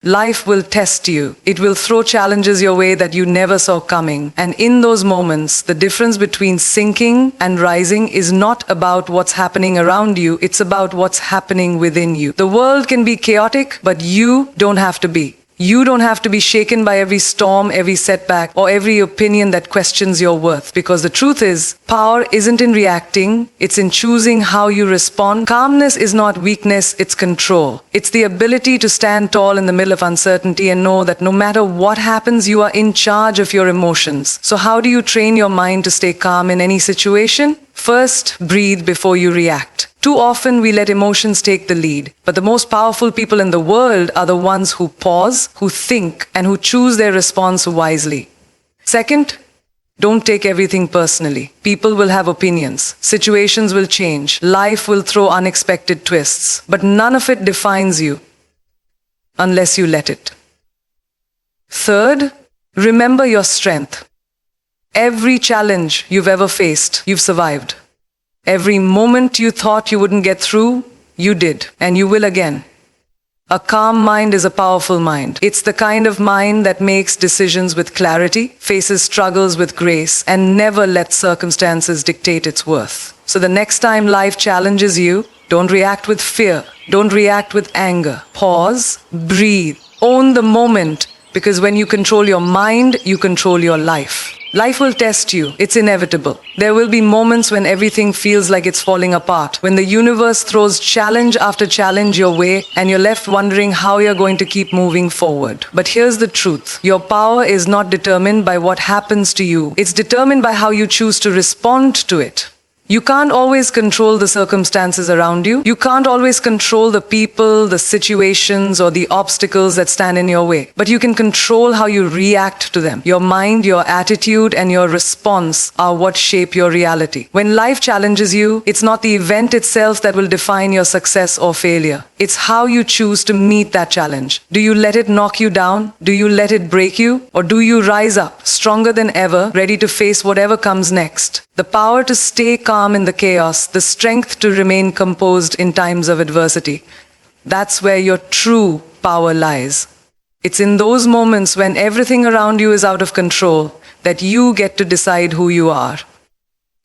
Life will test you. It will throw challenges your way that you never saw coming. And in those moments, the difference between sinking and rising is not about what's happening around you, it's about what's happening within you. The world can be chaotic, but you don't have to be. You don't have to be shaken by every storm, every setback, or every opinion that questions your worth. Because the truth is, power isn't in reacting, it's in choosing how you respond. Calmness is not weakness, it's control. It's the ability to stand tall in the middle of uncertainty and know that no matter what happens, you are in charge of your emotions. So how do you train your mind to stay calm in any situation? First, breathe before you react. Too often we let emotions take the lead, but the most powerful people in the world are the ones who pause, who think, and who choose their response wisely. Second, don't take everything personally. People will have opinions, situations will change, life will throw unexpected twists, but none of it defines you unless you let it. Third, remember your strength. Every challenge you've ever faced, you've survived. Every moment you thought you wouldn't get through, you did, and you will again. A calm mind is a powerful mind. It's the kind of mind that makes decisions with clarity, faces struggles with grace, and never lets circumstances dictate its worth. So the next time life challenges you, don't react with fear. Don't react with anger. Pause, breathe, own the moment, because when you control your mind, you control your life. Life will test you. It's inevitable. There will be moments when everything feels like it's falling apart, when the universe throws challenge after challenge your way and you're left wondering how you're going to keep moving forward. But here's the truth. Your power is not determined by what happens to you. It's determined by how you choose to respond to it. You can't always control the circumstances around you. You can't always control the people, the situations, or the obstacles that stand in your way. But you can control how you react to them. Your mind, your attitude, and your response are what shape your reality. When life challenges you, it's not the event itself that will define your success or failure. It's how you choose to meet that challenge. Do you let it knock you down? Do you let it break you? Or do you rise up, stronger than ever, ready to face whatever comes next? The power to stay calm in the chaos, the strength to remain composed in times of adversity. That's where your true power lies. It's in those moments when everything around you is out of control that you get to decide who you are.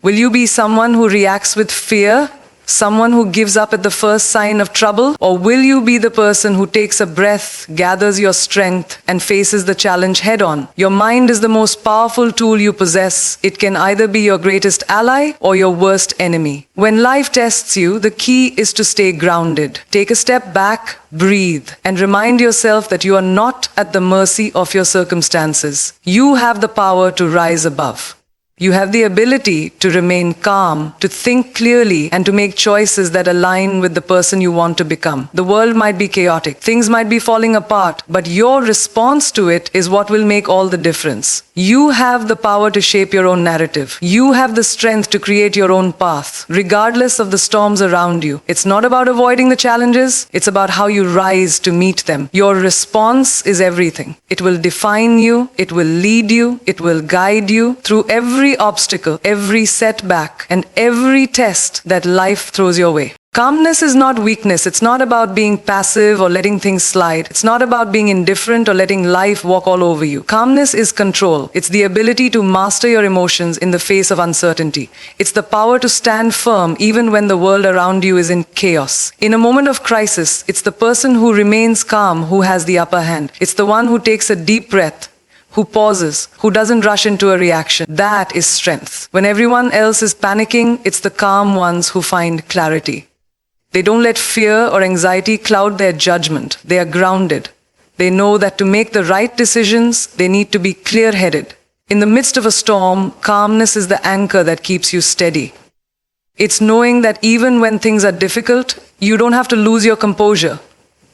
Will you be someone who reacts with fear? Someone who gives up at the first sign of trouble? Or will you be the person who takes a breath, gathers your strength, and faces the challenge head on? Your mind is the most powerful tool you possess. It can either be your greatest ally or your worst enemy. When life tests you, the key is to stay grounded. Take a step back, breathe, and remind yourself that you are not at the mercy of your circumstances. You have the power to rise above. You have the ability to remain calm, to think clearly, and to make choices that align with the person you want to become. The world might be chaotic, things might be falling apart, but your response to it is what will make all the difference. You have the power to shape your own narrative. You have the strength to create your own path, regardless of the storms around you. It's not about avoiding the challenges, it's about how you rise to meet them. Your response is everything. It will define you, it will lead you, it will guide you through every obstacle, every setback, and every test that life throws your way. Calmness is not weakness. It's not about being passive or letting things slide. It's not about being indifferent or letting life walk all over you. Calmness is control. It's the ability to master your emotions in the face of uncertainty. It's the power to stand firm even when the world around you is in chaos. In a moment of crisis, it's the person who remains calm who has the upper hand. It's the one who takes a deep breath, who pauses, who doesn't rush into a reaction. That is strength. When everyone else is panicking, it's the calm ones who find clarity. They don't let fear or anxiety cloud their judgment. They are grounded. They know that to make the right decisions, they need to be clear-headed. In the midst of a storm, calmness is the anchor that keeps you steady. It's knowing that even when things are difficult, you don't have to lose your composure.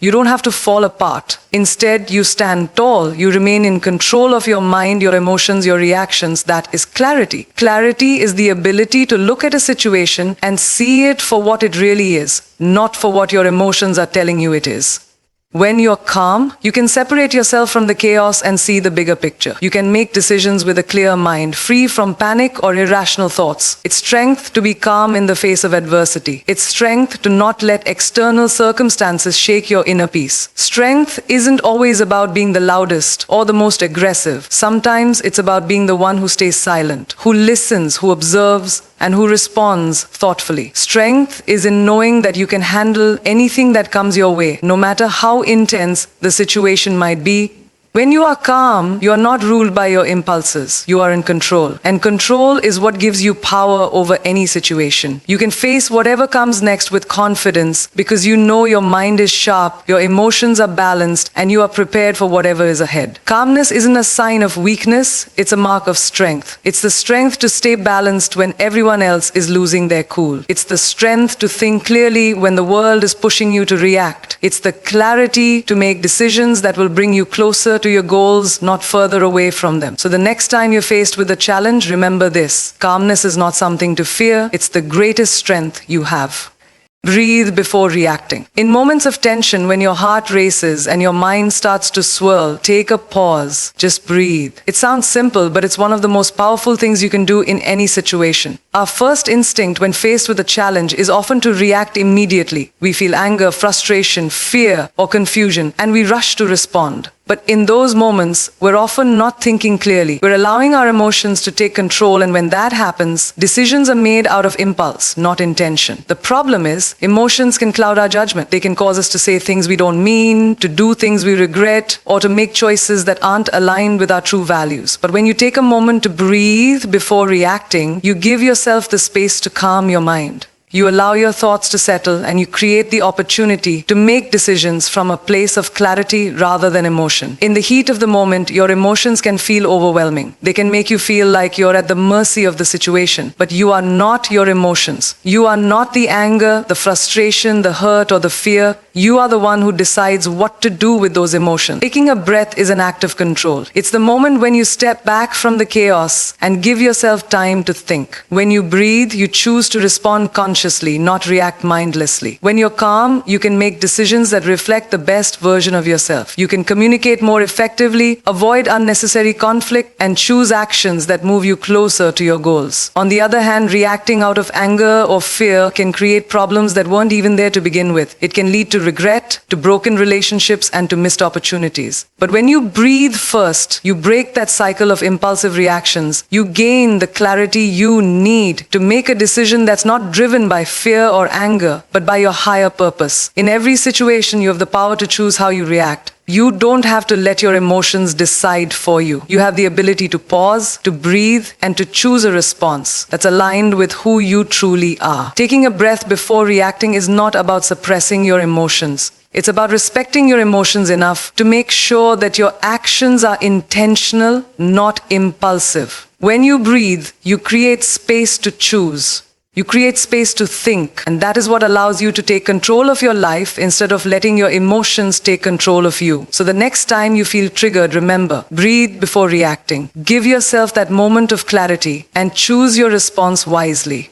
You don't have to fall apart. Instead, you stand tall. You remain in control of your mind, your emotions, your reactions. That is clarity. Clarity is the ability to look at a situation and see it for what it really is, not for what your emotions are telling you it is. When you're calm, you can separate yourself from the chaos and see the bigger picture. You can make decisions with a clear mind, free from panic or irrational thoughts. It's strength to be calm in the face of adversity. It's strength to not let external circumstances shake your inner peace. Strength isn't always about being the loudest or the most aggressive. Sometimes it's about being the one who stays silent, who listens, who observes, and who responds thoughtfully. Strength is in knowing that you can handle anything that comes your way, no matter how intense the situation might be. When you are calm, you are not ruled by your impulses. You are in control. And control is what gives you power over any situation. You can face whatever comes next with confidence because you know your mind is sharp, your emotions are balanced, and you are prepared for whatever is ahead. Calmness isn't a sign of weakness, it's a mark of strength. It's the strength to stay balanced when everyone else is losing their cool. It's the strength to think clearly when the world is pushing you to react. It's the clarity to make decisions that will bring you closer to your goals, not further away from them. So the next time you're faced with a challenge, remember this: calmness is not something to fear, it's the greatest strength you have. Breathe before reacting. In moments of tension, when your heart races and your mind starts to swirl, take a pause. Just breathe. It sounds simple, but it's one of the most powerful things you can do in any situation. Our first instinct when faced with a challenge is often to react immediately. We feel anger, frustration, fear, or confusion, and we rush to respond. But in those moments, we're often not thinking clearly. We're allowing our emotions to take control, and when that happens, decisions are made out of impulse, not intention. The problem is, emotions can cloud our judgment. They can cause us to say things we don't mean, to do things we regret, or to make choices that aren't aligned with our true values. But when you take a moment to breathe before reacting, you give yourself the space to calm your mind. You allow your thoughts to settle, and you create the opportunity to make decisions from a place of clarity rather than emotion. In the heat of the moment, your emotions can feel overwhelming. They can make you feel like you're at the mercy of the situation. But you are not your emotions. You are not the anger, the frustration, the hurt, or the fear. You are the one who decides what to do with those emotions. Taking a breath is an act of control. It's the moment when you step back from the chaos and give yourself time to think. When you breathe, you choose to respond consciously, not react mindlessly. When you're calm, you can make decisions that reflect the best version of yourself. You can communicate more effectively, avoid unnecessary conflict, and choose actions that move you closer to your goals. On the other hand, reacting out of anger or fear can create problems that weren't even there to begin with. It can lead to regret, to broken relationships, and to missed opportunities. But when you breathe first, you break that cycle of impulsive reactions. You gain the clarity you need to make a decision that's not driven by fear or anger, but by your higher purpose. In every situation, you have the power to choose how you react. You don't have to let your emotions decide for you. You have the ability to pause, to breathe, and to choose a response that's aligned with who you truly are. Taking a breath before reacting is not about suppressing your emotions. It's about respecting your emotions enough to make sure that your actions are intentional, not impulsive. When you breathe, you create space to choose. You create space to think, and that is what allows you to take control of your life instead of letting your emotions take control of you. So the next time you feel triggered, remember, breathe before reacting. Give yourself that moment of clarity and choose your response wisely.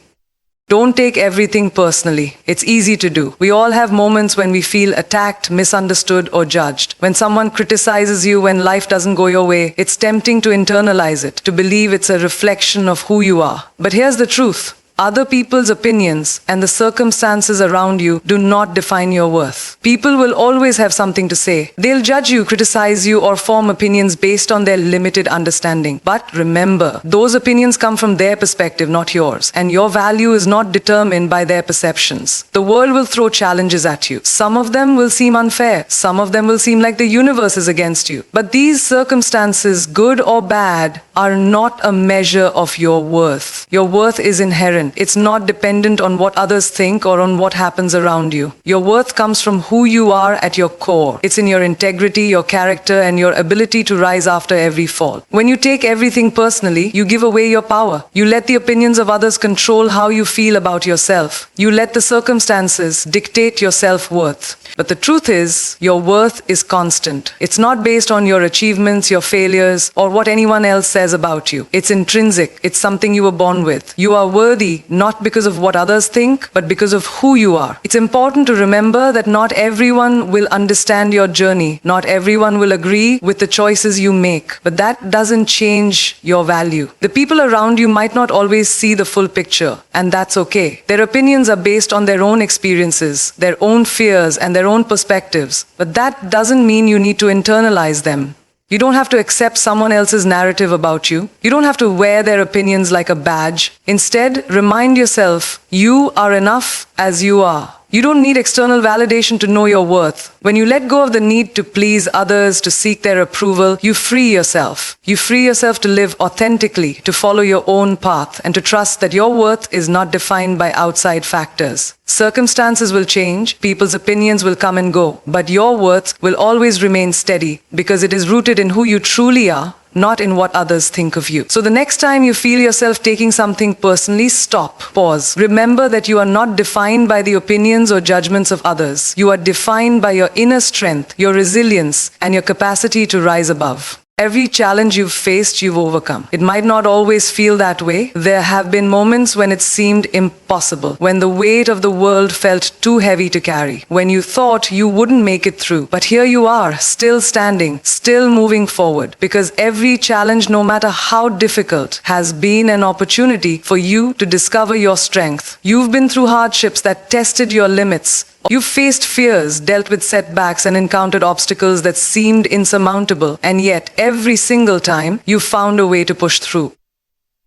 Don't take everything personally. It's easy to do. We all have moments when we feel attacked, misunderstood, or judged. When someone criticizes you when life doesn't go your way, it's tempting to internalize it, to believe it's a reflection of who you are. But here's the truth. Other people's opinions and the circumstances around you do not define your worth. People will always have something to say. They'll judge you, criticize you, or form opinions based on their limited understanding. But remember, those opinions come from their perspective, not yours. And your value is not determined by their perceptions. The world will throw challenges at you. Some of them will seem unfair. Some of them will seem like the universe is against you. But these circumstances, good or bad, are not a measure of your worth. Your worth is inherent. It's not dependent on what others think or on what happens around you. Your worth comes from who you are at your core. It's in your integrity, your character, and your ability to rise after every fall. When you take everything personally, you give away your power. You let the opinions of others control how you feel about yourself. You let the circumstances dictate your self-worth. But the truth is, your worth is constant. It's not based on your achievements, your failures, or what anyone else says about you. It's intrinsic. It's something you were born with. You are worthy free, not because of what others think, but because of who you are. It's important to remember that not everyone will understand your journey, not everyone will agree with the choices you make, but that doesn't change your value. The people around you might not always see the full picture, and that's okay. Their opinions are based on their own experiences, their own fears, and their own perspectives, but that doesn't mean you need to internalize them. You don't have to accept someone else's narrative about you. You don't have to wear their opinions like a badge. Instead, remind yourself, you are enough as you are. You don't need external validation to know your worth. When you let go of the need to please others, to seek their approval, you free yourself. You free yourself to live authentically, to follow your own path, and to trust that your worth is not defined by outside factors. Circumstances will change, people's opinions will come and go, but your worth will always remain steady because it is rooted in who you truly are, not in what others think of you. So the next time you feel yourself taking something personally, stop, pause. Remember that you are not defined by the opinions or judgments of others. You are defined by your inner strength, your resilience, and your capacity to rise above. Every challenge you've faced, you've overcome. It might not always feel that way. There have been moments when it seemed impossible, when the weight of the world felt too heavy to carry, when you thought you wouldn't make it through. But here you are, still standing, still moving forward, because every challenge, no matter how difficult, has been an opportunity for you to discover your strength. You've been through hardships that tested your limits. You've faced fears, dealt with setbacks, and encountered obstacles that seemed insurmountable, and yet every single time you found a way to push through.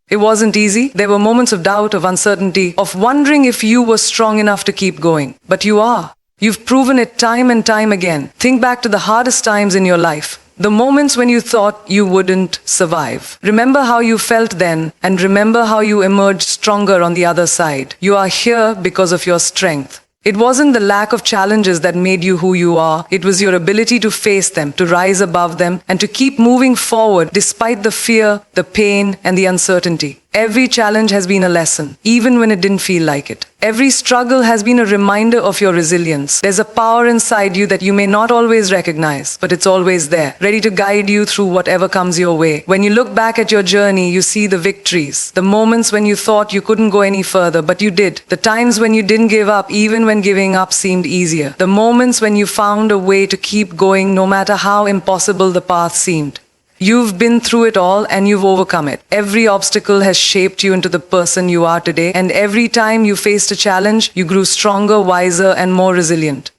It wasn't easy. There were moments of doubt, of uncertainty, of wondering if you were strong enough to keep going. But you are. You've proven it time and time again. Think back to the hardest times in your life. The moments when you thought you wouldn't survive. Remember how you felt then, and remember how you emerged stronger on the other side. You are here because of your strength. It wasn't the lack of challenges that made you who you are. It was your ability to face them, to rise above them, and to keep moving forward despite the fear, the pain, and the uncertainty. Every challenge has been a lesson, even when it didn't feel like it. Every struggle has been a reminder of your resilience. There's a power inside you that you may not always recognize, but it's always there, ready to guide you through whatever comes your way. When you look back at your journey, you see the victories, the moments when you thought you couldn't go any further, but you did. The times when you didn't give up, even when giving up seemed easier. The moments when you found a way to keep going no matter how impossible the path seemed. You've been through it all and you've overcome it. Every obstacle has shaped you into the person you are today, and every time you faced a challenge, you grew stronger, wiser, and more resilient.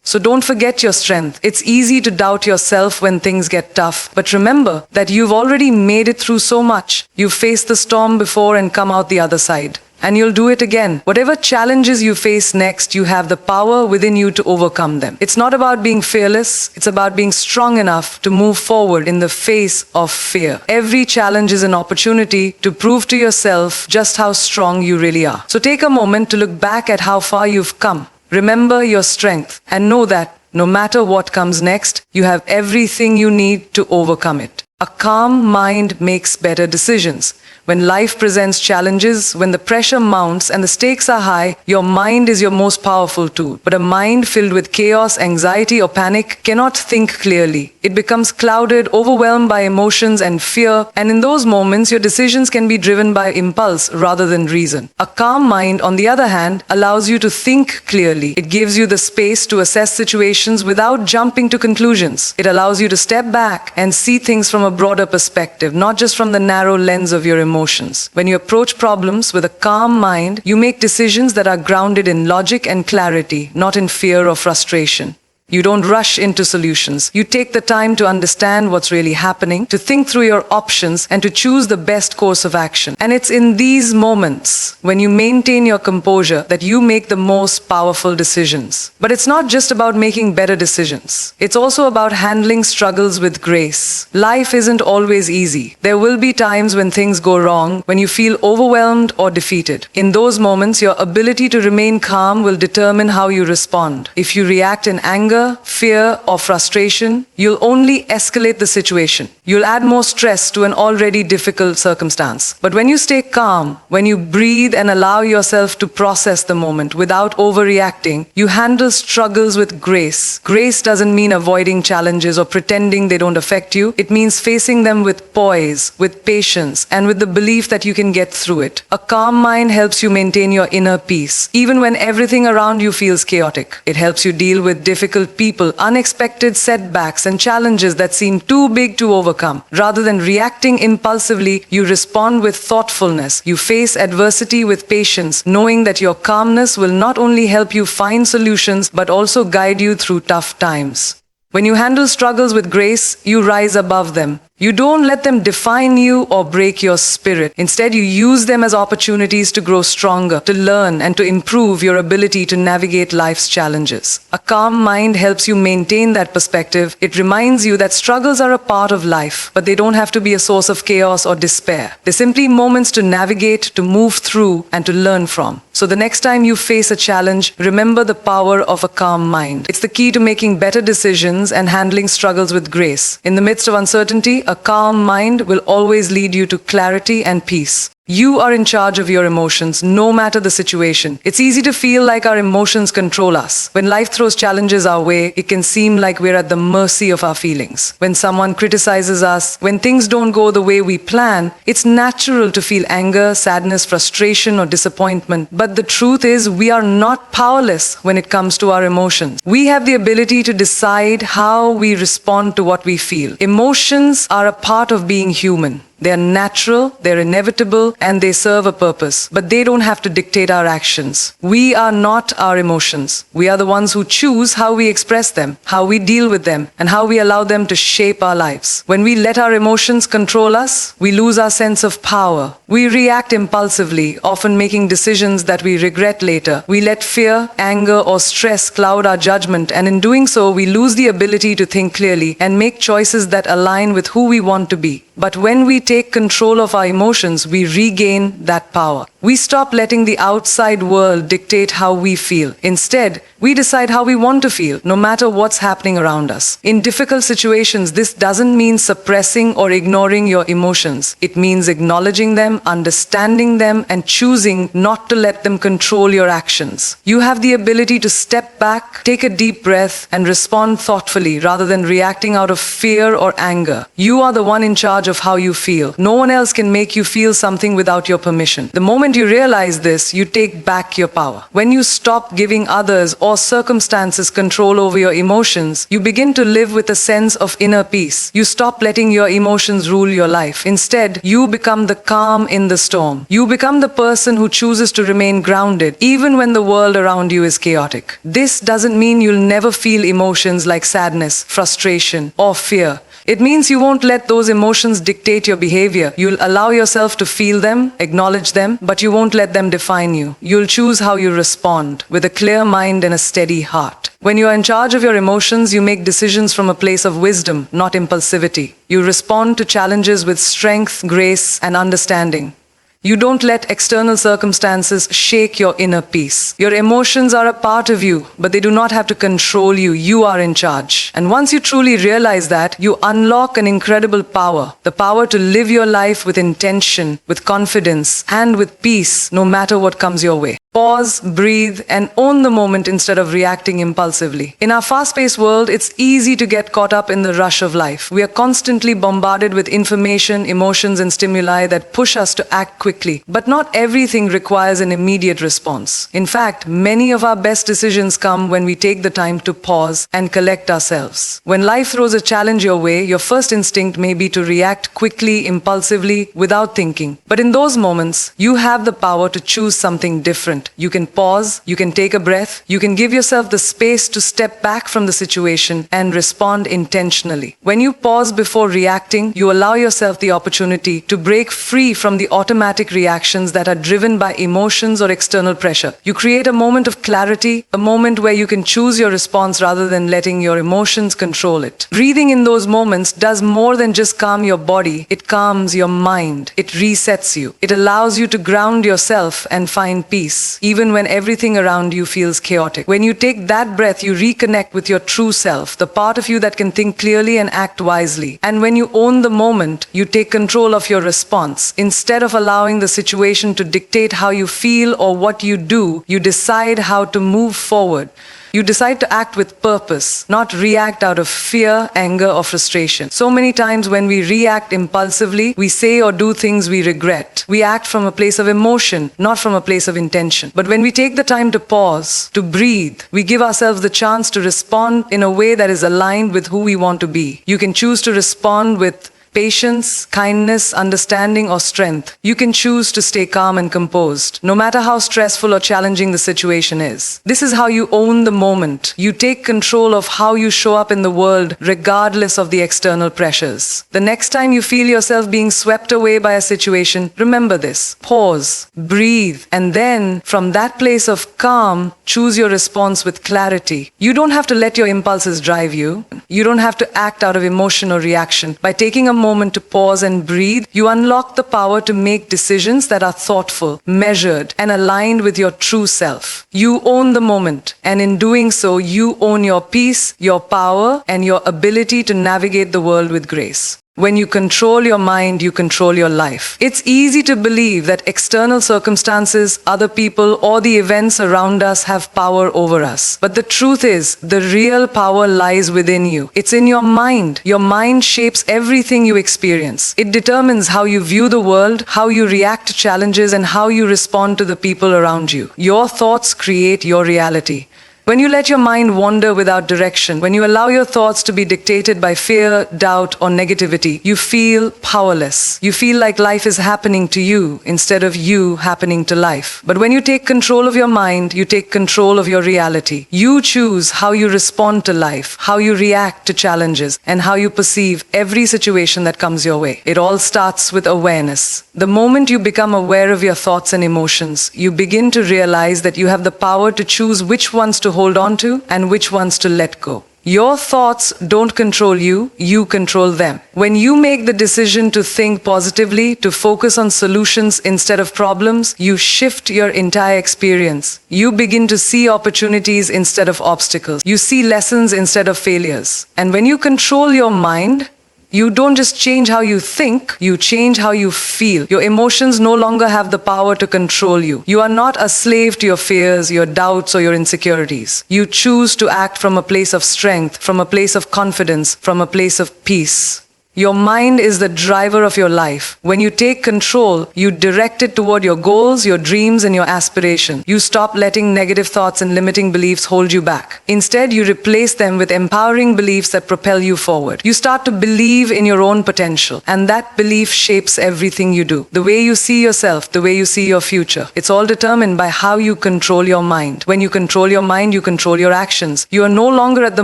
So don't forget your strength. It's easy to doubt yourself when things get tough, but remember that you've already made it through so much. You've faced the storm before and come out the other side. And you'll do it again. Whatever challenges you face next, you have the power within you to overcome them. It's not about being fearless, it's about being strong enough to move forward in the face of fear. Every challenge is an opportunity to prove to yourself just how strong you really are. So take a moment to look back at how far you've come. Remember your strength and know that no matter what comes next, you have everything you need to overcome it. A calm mind makes better decisions. When life presents challenges, when the pressure mounts and the stakes are high, your mind is your most powerful tool. But a mind filled with chaos, anxiety, or panic cannot think clearly. It becomes clouded, overwhelmed by emotions and fear, and in those moments, your decisions can be driven by impulse rather than reason. A calm mind, on the other hand, allows you to think clearly. It gives you the space to assess situations without jumping to conclusions. It allows you to step back and see things from a broader perspective, not just from the narrow lens of your emotions. When you approach problems with a calm mind, you make decisions that are grounded in logic and clarity, not in fear or frustration. You don't rush into solutions. You take the time to understand what's really happening, to think through your options, and to choose the best course of action. And it's in these moments, when you maintain your composure, that you make the most powerful decisions. But it's not just about making better decisions. It's also about handling struggles with grace. Life isn't always easy. There will be times when things go wrong, when you feel overwhelmed or defeated. In those moments, your ability to remain calm will determine how you respond. If you react in anger, anger, fear, or frustration, you'll only escalate the situation. You'll add more stress to an already difficult circumstance. But when you stay calm, when you breathe and allow yourself to process the moment without overreacting, you handle struggles with grace. Grace doesn't mean avoiding challenges or pretending they don't affect you. It means facing them with poise, with patience, and with the belief that you can get through it. A calm mind helps you maintain your inner peace, even when everything around you feels chaotic. It helps you deal with difficult people, unexpected setbacks, and challenges that seem too big to overcome. Rather than reacting impulsively, you respond with thoughtfulness. You face adversity with patience, knowing that your calmness will not only help you find solutions, but also guide you through tough times. When you handle struggles with grace, you rise above them. You don't let them define you or break your spirit. Instead, you use them as opportunities to grow stronger, to learn, and to improve your ability to navigate life's challenges. A calm mind helps you maintain that perspective. It reminds you that struggles are a part of life, but they don't have to be a source of chaos or despair. They're simply moments to navigate, to move through, and to learn from. So the next time you face a challenge, remember the power of a calm mind. It's the key to making better decisions and handling struggles with grace. In the midst of uncertainty, a calm mind will always lead you to clarity and peace. You are in charge of your emotions, no matter the situation. It's easy to feel like our emotions control us. When life throws challenges our way, it can seem like we're at the mercy of our feelings. When someone criticizes us, when things don't go the way we plan, it's natural to feel anger, sadness, frustration, or disappointment. But the truth is, we are not powerless when it comes to our emotions. We have the ability to decide how we respond to what we feel. Emotions are a part of being human. They are natural, they're inevitable, and they serve a purpose. But they don't have to dictate our actions. We are not our emotions. We are the ones who choose how we express them, how we deal with them, and how we allow them to shape our lives. When we let our emotions control us, we lose our sense of power. We react impulsively, often making decisions that we regret later. We let fear, anger, or stress cloud our judgment, and in doing so, we lose the ability to think clearly and make choices that align with who we want to be. But when we take control of our emotions, we regain that power. We stop letting the outside world dictate how we feel. Instead, we decide how we want to feel, no matter what's happening around us. In difficult situations, this doesn't mean suppressing or ignoring your emotions. It means acknowledging them, understanding them, and choosing not to let them control your actions. You have the ability to step back, take a deep breath, and respond thoughtfully rather than reacting out of fear or anger. You are the one in charge of how you feel. No one else can make you feel something without your permission. The moment you realize this, you take back your power. When you stop giving others or circumstances control over your emotions, you begin to live with a sense of inner peace. You stop letting your emotions rule your life. Instead, you become the calm in the storm. You become the person who chooses to remain grounded, even when the world around you is chaotic. This doesn't mean you'll never feel emotions like sadness, frustration, or fear. It means you won't let those emotions dictate your behavior. You'll allow yourself to feel them, acknowledge them, but you won't let them define you. You'll choose how you respond, with a clear mind and a steady heart. When you are in charge of your emotions, you make decisions from a place of wisdom, not impulsivity. You respond to challenges with strength, grace, and understanding. You don't let external circumstances shake your inner peace. Your emotions are a part of you, but they do not have to control you. You are in charge. And once you truly realize that, you unlock an incredible power. The power to live your life with intention, with confidence, and with peace, no matter what comes your way. Pause, breathe, and own the moment instead of reacting impulsively. In our fast-paced world, it's easy to get caught up in the rush of life. We are constantly bombarded with information, emotions, and stimuli that push us to act quickly. But not everything requires an immediate response. In fact, many of our best decisions come when we take the time to pause and collect ourselves. When life throws a challenge your way, your first instinct may be to react quickly, impulsively, without thinking. But in those moments, you have the power to choose something different. You can pause, you can take a breath, you can give yourself the space to step back from the situation and respond intentionally. When you pause before reacting, you allow yourself the opportunity to break free from the automatic reactions that are driven by emotions or external pressure. You create a moment of clarity, a moment where you can choose your response rather than letting your emotions control it. Breathing in those moments does more than just calm your body, it calms your mind, it resets you, it allows you to ground yourself and find peace. peace, even when everything around you feels chaotic. When you take that breath, you reconnect with your true self, the part of you that can think clearly and act wisely. And when you own the moment, you take control of your response. Instead of allowing the situation to dictate how you feel or what you do, you decide how to move forward. You decide to act with purpose, not react out of fear, anger, or frustration. So many times when we react impulsively, we say or do things we regret. We act from a place of emotion, not from a place of intention. But when we take the time to pause, to breathe, we give ourselves the chance to respond in a way that is aligned with who we want to be. You can choose to respond with patience, kindness, understanding, or strength. You can choose to stay calm and composed, no matter how stressful or challenging the situation is. This is how you own the moment. You take control of how you show up in the world, regardless of the external pressures. The next time you feel yourself being swept away by a situation, remember this. Pause, breathe, and then, from that place of calm, choose your response with clarity. You don't have to let your impulses drive you. You don't have to act out of emotion or reaction. By taking a moment to pause and breathe, you unlock the power to make decisions that are thoughtful, measured, and aligned with your true self. You own the moment, and in doing so, you own your peace, your power, and your ability to navigate the world with grace. When you control your mind, you control your life. It's easy to believe that external circumstances, other people, or the events around us have power over us. But the truth is, the real power lies within you. It's in your mind. Your mind shapes everything you experience. It determines how you view the world, how you react to challenges, and how you respond to the people around you. Your thoughts create your reality. When you let your mind wander without direction, when you allow your thoughts to be dictated by fear, doubt, or negativity, you feel powerless. You feel like life is happening to you instead of you happening to life. But when you take control of your mind, you take control of your reality. You choose how you respond to life, how you react to challenges, and how you perceive every situation that comes your way. It all starts with awareness. The moment you become aware of your thoughts and emotions, you begin to realize that you have the power to choose which ones to hold on to and which ones to let go. Your thoughts don't control you, you control them. When you make the decision to think positively, to focus on solutions instead of problems, you shift your entire experience. You begin to see opportunities instead of obstacles. You see lessons instead of failures. And when you control your mind, you don't just change how you think, you change how you feel. Your emotions no longer have the power to control you. You are not a slave to your fears, your doubts, or your insecurities. You choose to act from a place of strength, from a place of confidence, from a place of peace. Your mind is the driver of your life. When you take control, you direct it toward your goals, your dreams, and your aspirations. You stop letting negative thoughts and limiting beliefs hold you back. Instead, you replace them with empowering beliefs that propel you forward. You start to believe in your own potential, and that belief shapes everything you do. The way you see yourself, the way you see your future. It's all determined by how you control your mind. When you control your mind, you control your actions. You are no longer at the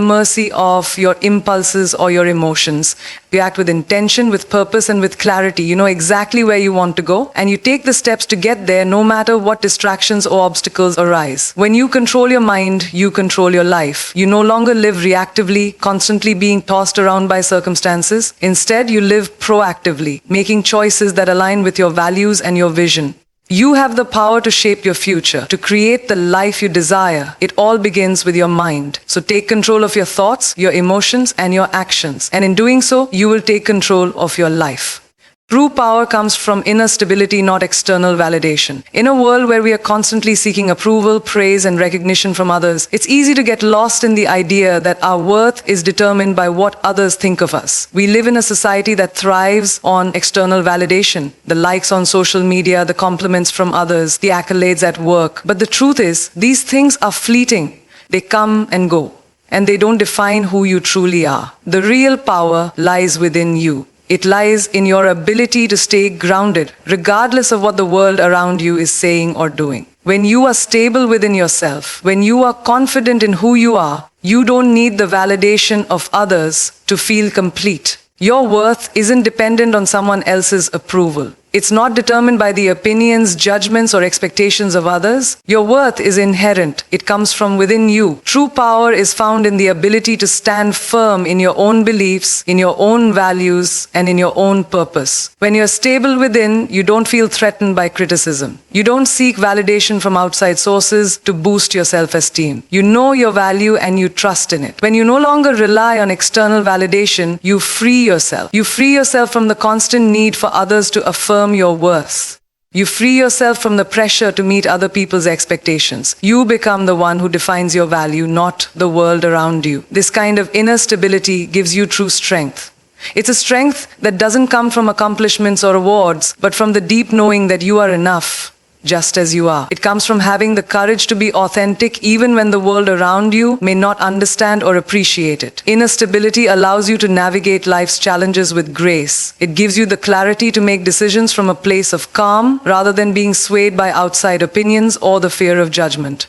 mercy of your impulses or your emotions. You act with intention, with purpose, and with clarity. You know exactly where you want to go, and you take the steps to get there no matter what distractions or obstacles arise. When you control your mind, you control your life. You no longer live reactively, constantly being tossed around by circumstances. Instead, you live proactively, making choices that align with your values and your vision. You have the power to shape your future, to create the life you desire. It all begins with your mind. So take control of your thoughts, your emotions, and your actions. And in doing so, you will take control of your life. True power comes from inner stability, not external validation. In a world where we are constantly seeking approval, praise, and recognition from others, it's easy to get lost in the idea that our worth is determined by what others think of us. We live in a society that thrives on external validation, the likes on social media, the compliments from others, the accolades at work. But the truth is, these things are fleeting. They come and go, and they don't define who you truly are. The real power lies within you. It lies in your ability to stay grounded, regardless of what the world around you is saying or doing. When you are stable within yourself, when you are confident in who you are, you don't need the validation of others to feel complete. Your worth isn't dependent on someone else's approval. It's not determined by the opinions, judgments, or expectations of others. Your worth is inherent. It comes from within you. True power is found in the ability to stand firm in your own beliefs, in your own values, and in your own purpose. When you're stable within, you don't feel threatened by criticism. You don't seek validation from outside sources to boost your self-esteem. You know your value and you trust in it. When you no longer rely on external validation, you free yourself. You free yourself from the constant need for others to affirm your worth. You free yourself from the pressure to meet other people's expectations. You become the one who defines your value, not the world around you. This kind of inner stability gives you true strength. It's a strength that doesn't come from accomplishments or awards, but from the deep knowing that you are enough, just as you are. It comes from having the courage to be authentic even when the world around you may not understand or appreciate it. Inner stability allows you to navigate life's challenges with grace. It gives you the clarity to make decisions from a place of calm rather than being swayed by outside opinions or the fear of judgment.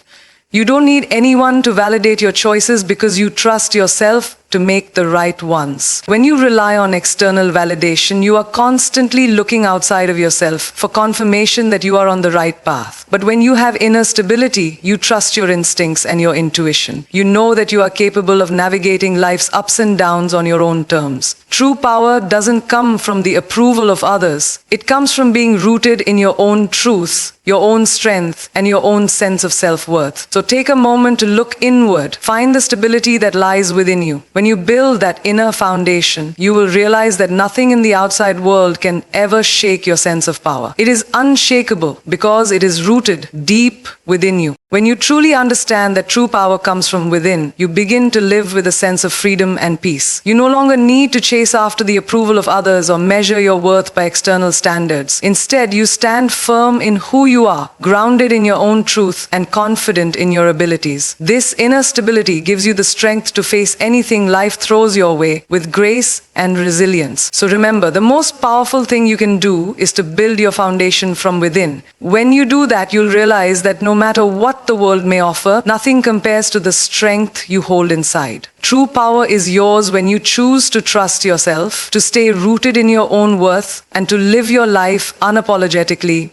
You don't need anyone to validate your choices because you trust yourself to make the right ones. When you rely on external validation, you are constantly looking outside of yourself for confirmation that you are on the right path. But when you have inner stability, you trust your instincts and your intuition. You know that you are capable of navigating life's ups and downs on your own terms. True power doesn't come from the approval of others. It comes from being rooted in your own truth, your own strength, and your own sense of self-worth. So take a moment to look inward. Find the stability that lies within you. When you build that inner foundation, you will realize that nothing in the outside world can ever shake your sense of power. It is unshakable because it is rooted deep within you. When you truly understand that true power comes from within, you begin to live with a sense of freedom and peace. You no longer need to chase after the approval of others or measure your worth by external standards. Instead, you stand firm in who you are, grounded in your own truth and confident in your abilities. This inner stability gives you the strength to face anything life throws your way with grace and resilience. So remember, the most powerful thing you can do is to build your foundation from within. When you do that, you'll realize that no matter what the world may offer, nothing compares to the strength you hold inside. True power is yours when you choose to trust yourself, to stay rooted in your own worth, and to live your life unapologetically